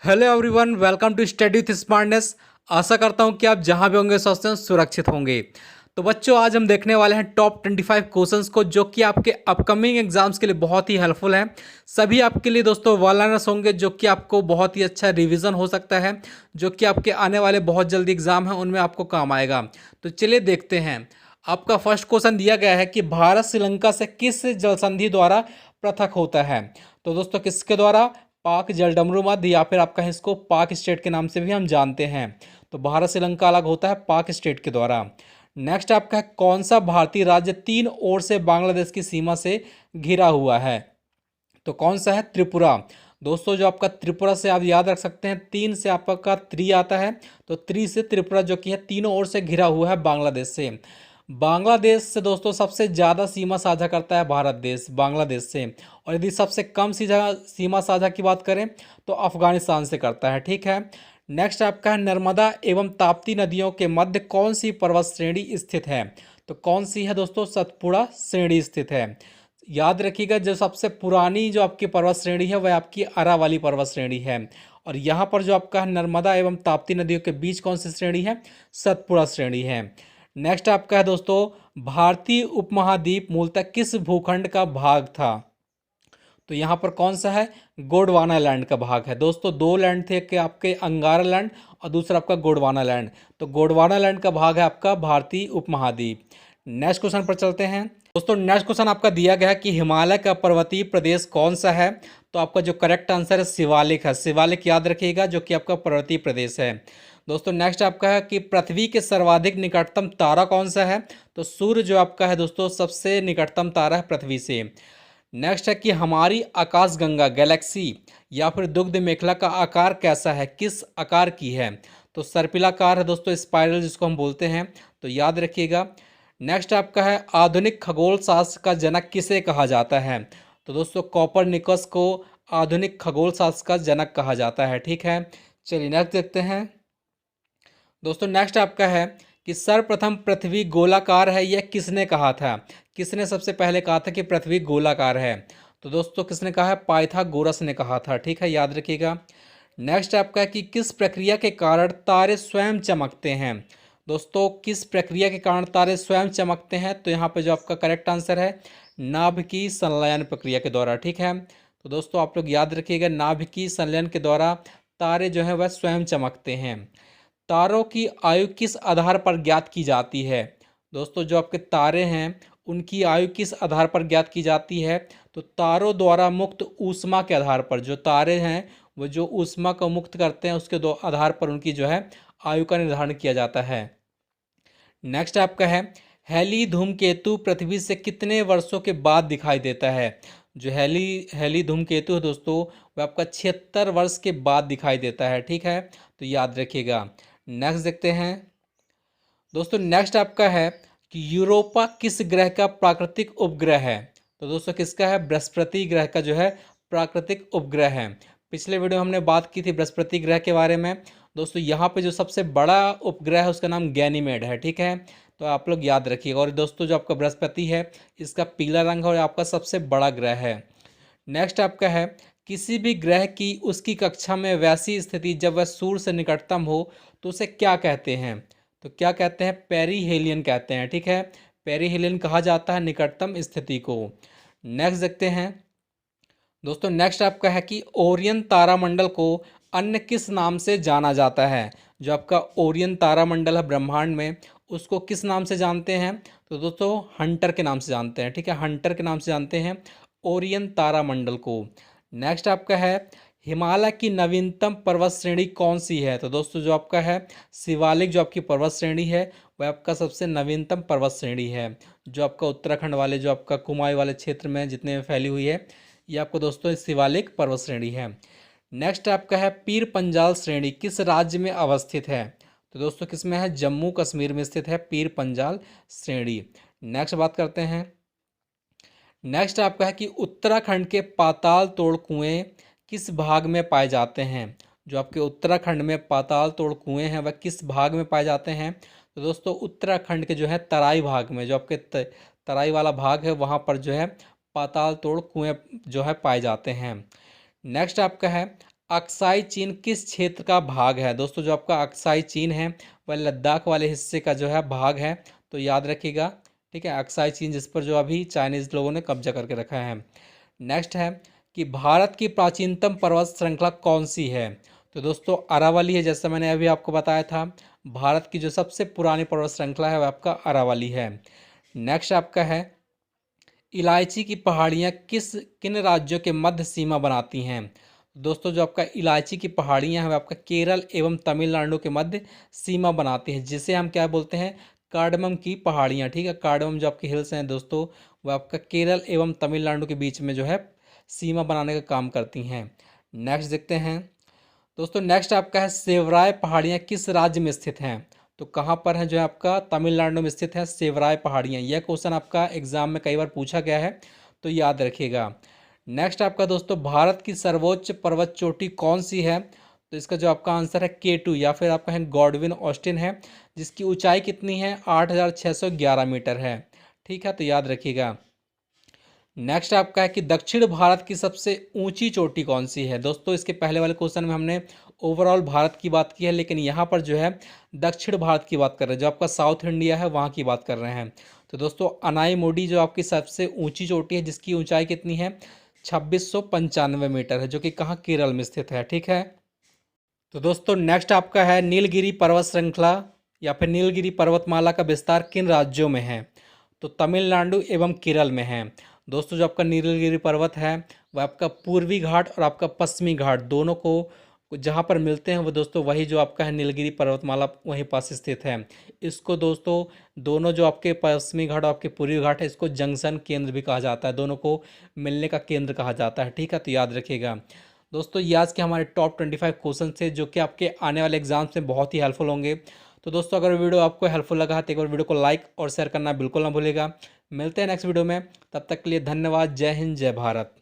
Hello everyone, welcome to study with smartness. आशा करता हूं कि आप जहां भी होंगे स्वस्थ हैं, सुरक्षित होंगे। तो बच्चों, आज हम देखने वाले हैं टॉप 25 क्वेश्चंस को, जो कि आपके अपकमिंग एग्जाम्स के लिए बहुत ही हेल्पफुल हैं। सभी आपके लिए दोस्तों वन लाइनर्स होंगे, जो कि आपको बहुत ही अच्छा रिवीजन हो सकता है, जो कि आपके आने वाले बहुत जल्दी एग्जाम हैं उनमें आपको काम आएगा। तो चलिए देखते हैं। आपका फर्स्ट क्वेश्चन दिया गया है कि भारत श्रीलंका से किस जल संधि द्वारा पृथक होता है। तो दोस्तों, किसके द्वारा? पाक जलडमरू मध्य, या फिर आपका है इसको पाक स्टेट के नाम से भी हम जानते हैं। तो भारत श्रीलंका अलग होता है पाक स्टेट के द्वारा। नेक्स्ट आपका है, कौन सा भारतीय राज्य तीन ओर से बांग्लादेश की सीमा से घिरा हुआ है? तो कौन सा है? त्रिपुरा। दोस्तों, जो आपका त्रिपुरा से आप याद रख सकते हैं, तीन से आपका त्रि आता है, तो त्रि से त्रिपुरा जो कि है तीनों ओर से घिरा हुआ है बांग्लादेश से। बांग्लादेश से दोस्तों सबसे ज़्यादा सीमा साझा करता है भारत देश बांग्लादेश से। और यदि सबसे कम सीमा साझा की बात करें तो अफगानिस्तान से करता है। ठीक है। नेक्स्ट आपका है, नर्मदा एवं ताप्ती नदियों के मध्य कौन सी पर्वत श्रेणी स्थित है? तो कौन सी है दोस्तों? सतपुड़ा श्रेणी स्थित है। याद रखिएगा, जो सबसे पुरानी जो आपकी पर्वत श्रेणी है वह आपकी अरावली पर्वत श्रेणी है। और यहाँ पर जो आपका नर्मदा एवं ताप्ती नदियों के बीच कौन सी श्रेणी है? सतपुड़ा श्रेणी है। नेक्स्ट आपका है दोस्तों, भारतीय उपमहाद्वीप मूलतः किस भूखंड का भाग था? तो यहाँ पर कौन सा है? गोंडवाना लैंड का भाग है। दोस्तों, दो लैंड थे कि आपके, अंगारा लैंड और दूसरा आपका गोंडवाना लैंड। तो गोंडवाना लैंड का भाग है आपका भारतीय उपमहाद्वीप। नेक्स्ट क्वेश्चन पर चलते हैं। दोस्तों, नेक्स्ट क्वेश्चन आपका दिया गया है कि हिमालय का पर्वतीय प्रदेश कौन सा है? तो आपका जो करेक्ट आंसर है शिवालिक है। शिवालिक याद रखिएगा, जो कि आपका पर्वतीय प्रदेश है। दोस्तों, नेक्स्ट आपका है कि पृथ्वी के सर्वाधिक निकटतम तारा कौन सा है? तो सूर्य जो आपका है दोस्तों सबसे निकटतम तारा है पृथ्वी से। नेक्स्ट है कि हमारी आकाशगंगा गैलेक्सी या फिर दुग्ध मेखला का आकार कैसा है, किस आकार की है? तो सर्पिलाकार है दोस्तों, स्पाइरल जिसको हम बोलते हैं। तो याद रखिएगा। नेक्स्ट आपका है, आधुनिक खगोल शास्त्र का जनक किसे कहा जाता है? तो दोस्तों, कॉपरनिकस को आधुनिक खगोल शास्त्र का जनक कहा जाता है। ठीक है। चलिए नेक्स्ट देखते हैं। दोस्तों, नेक्स्ट आपका है कि सर्वप्रथम पृथ्वी गोलाकार है, यह किसने कहा था? किसने सबसे पहले कहा था कि पृथ्वी गोलाकार है? तो दोस्तों, किसने कहा है? पाइथागोरस ने कहा था। ठीक है, याद रखिएगा। नेक्स्ट आपका है कि किस प्रक्रिया के कारण तारे स्वयं चमकते हैं? दोस्तों, किस प्रक्रिया के कारण तारे स्वयं चमकते हैं? तो यहाँ पे जो आपका करेक्ट आंसर है, नाभिकीय संलयन प्रक्रिया के द्वारा। ठीक है। तो दोस्तों, आप लोग याद रखिएगा, नाभिकीय संलयन के द्वारा तारे जो है वह स्वयं चमकते हैं। तारों की आयु किस आधार पर ज्ञात की जाती है? दोस्तों, जो आपके तारे हैं उनकी आयु किस आधार पर ज्ञात की जाती है? तो तारों द्वारा मुक्त ऊष्मा के आधार पर। जो तारे हैं वो जो ऊष्मा को मुक्त करते हैं उसके दो आधार पर उनकी जो है आयु का निर्धारण किया जाता है। नेक्स्ट आपका है, हेली धूमकेतु पृथ्वी से कितने वर्षों के बाद दिखाई देता है? जो हेली हेली धूमकेतु है दोस्तों, वह आपका 76 वर्ष के बाद दिखाई देता है। ठीक है, तो याद रखिएगा। नेक्स्ट देखते हैं। दोस्तों, नेक्स्ट आपका है कि यूरोपा किस ग्रह का प्राकृतिक उपग्रह है? तो दोस्तों, किसका है? बृहस्पति ग्रह का जो है प्राकृतिक उपग्रह है। पिछले वीडियो हमने बात की थी बृहस्पति ग्रह के बारे में। दोस्तों, यहाँ पे जो सबसे बड़ा उपग्रह है उसका नाम गैनीमेड है। ठीक है, तो आप लोग याद रखिएगा। और दोस्तों, जो आपका बृहस्पति है इसका पीला रंग है और आपका सबसे बड़ा ग्रह है। नेक्स्ट आपका है, किसी भी ग्रह की उसकी कक्षा में वैसी स्थिति जब वह सूर्य से निकटतम हो तो उसे क्या कहते हैं? तो क्या कहते हैं? पेरीहेलियन कहते हैं। ठीक है, पेरीहेलियन कहा जाता है निकटतम स्थिति को। नेक्स्ट देखते हैं। दोस्तों, नेक्स्ट आपका है कि ओरियन तारामंडल को अन्य किस नाम से जाना जाता है? जो आपका ओरियन तारामंडल है ब्रह्मांड में, उसको किस नाम से जानते हैं? तो दोस्तों, हंटर के नाम से जानते हैं। ठीक है, हंटर के नाम से जानते हैं ओरियन तारामंडल को। नेक्स्ट आपका है, हिमालय की नवीनतम पर्वत श्रेणी कौन सी है? तो दोस्तों, जो आपका है शिवालिक जो आपकी पर्वत श्रेणी है वह आपका सबसे नवीनतम पर्वत श्रेणी है, जो आपका उत्तराखंड वाले जो आपका कुमाऊं वाले क्षेत्र में जितने में फैली हुई है, ये आपको दोस्तों शिवालिक पर्वत श्रेणी है। नेक्स्ट आपका है, पीर पंजाल श्रेणी किस राज्य में अवस्थित है? तो दोस्तों, किस में है? जम्मू कश्मीर में स्थित है पीर पंजाल श्रेणी। नेक्स्ट बात करते हैं। नेक्स्ट आपका है कि उत्तराखंड के पाताल तोड़ कुएं किस भाग में पाए जाते हैं? जो आपके उत्तराखंड में पाताल तोड़ कुएं हैं वह किस भाग में पाए जाते हैं? तो दोस्तों, उत्तराखंड के जो है तराई भाग में, जो आपके तराई वाला भाग है वहाँ पर जो है पाताल तोड़ कुएं जो है पाए जाते हैं। नेक्स्ट आपका है, अक्साई चीन किस क्षेत्र का भाग है? दोस्तों जो आपका अक्साई चीन है वह लद्दाख वाले हिस्से का जो है भाग है, तो याद रखिएगा। ठीक है, अक्साई चीन जिस पर जो अभी चाइनीज़ लोगों ने कब्जा करके रखा है। नेक्स्ट है कि भारत की प्राचीनतम पर्वत श्रृंखला कौन सी है? तो दोस्तों अरावली है, जैसा मैंने अभी आपको बताया था। भारत की जो सबसे पुरानी पर्वत श्रृंखला है वह आपका अरावली है। नेक्स्ट आपका है इलायची की पहाड़ियाँ किन राज्यों के मध्य सीमा बनाती हैं? दोस्तों जो आपका इलायची की पहाड़ियाँ हैं वह आपका केरल एवं तमिलनाडु के मध्य सीमा बनाती हैं, जिसे हम क्या बोलते हैं? कार्डमम की पहाड़ियाँ। ठीक है, कार्डमम जो आपकी हिल्स हैं दोस्तों, वह आपका केरल एवं तमिलनाडु के बीच में जो है सीमा बनाने का काम करती हैं। नेक्स्ट देखते हैं दोस्तों, नेक्स्ट आपका है सेवराय पहाड़ियाँ किस राज्य में स्थित हैं? तो कहाँ पर है? जो है आपका तमिलनाडु में स्थित है सेवराय पहाड़ियाँ। यह क्वेश्चन आपका एग्जाम में कई बार पूछा गया है, तो याद रखिएगा। नेक्स्ट आपका दोस्तों, भारत की सर्वोच्च पर्वत चोटी कौन सी है? तो इसका जो आपका आंसर है K2 या फिर आपका है गॉडविन ऑस्टिन है, जिसकी ऊंचाई कितनी है? 8,611 मीटर है। ठीक है, तो याद रखिएगा। नेक्स्ट आपका है कि दक्षिण भारत की सबसे ऊंची चोटी कौन सी है? दोस्तों इसके पहले वाले क्वेश्चन में हमने ओवरऑल भारत की बात की है, लेकिन यहाँ पर जो है दक्षिण भारत की बात कर रहे हैं, जो आपका साउथ इंडिया है वहाँ की बात कर रहे हैं। तो दोस्तों अनाई मोडी जो आपकी सबसे ऊंची चोटी है, जिसकी ऊंचाई कितनी है? 2695 मीटर है, जो कि कहाँ? केरल में स्थित है। ठीक है, तो दोस्तों नेक्स्ट आपका है नीलगिरी पर्वत श्रृंखला या फिर नीलगिरी पर्वतमाला का विस्तार किन राज्यों में है? तो तमिलनाडु एवं केरल में है। दोस्तों जो आपका नीलगिरी पर्वत है वह आपका पूर्वी घाट और आपका पश्चिमी घाट दोनों को जहाँ पर मिलते हैं वो दोस्तों वही जो आपका है नीलगिरी पर्वतमाला वहीं पास स्थित है। इसको दोस्तों दोनों जो आपके पश्चिमी घाट और आपके पूर्वी घाट है, इसको जंक्शन केंद्र भी कहा जाता है, दोनों को मिलने का केंद्र कहा जाता है। ठीक है, तो याद रखिएगा। दोस्तों ये आज के हमारे टॉप 25 क्वेश्चन थे, जो कि आपके आने वाले एग्जाम्स में बहुत ही हेल्पफुल होंगे। तो दोस्तों अगर वीडियो आपको हेल्पफुल लगा तो एक बार वीडियो को लाइक और शेयर करना बिल्कुल ना भूलिएगा। मिलते हैं नेक्स्ट वीडियो में, तब तक के लिए धन्यवाद। जय हिंद, जय भारत।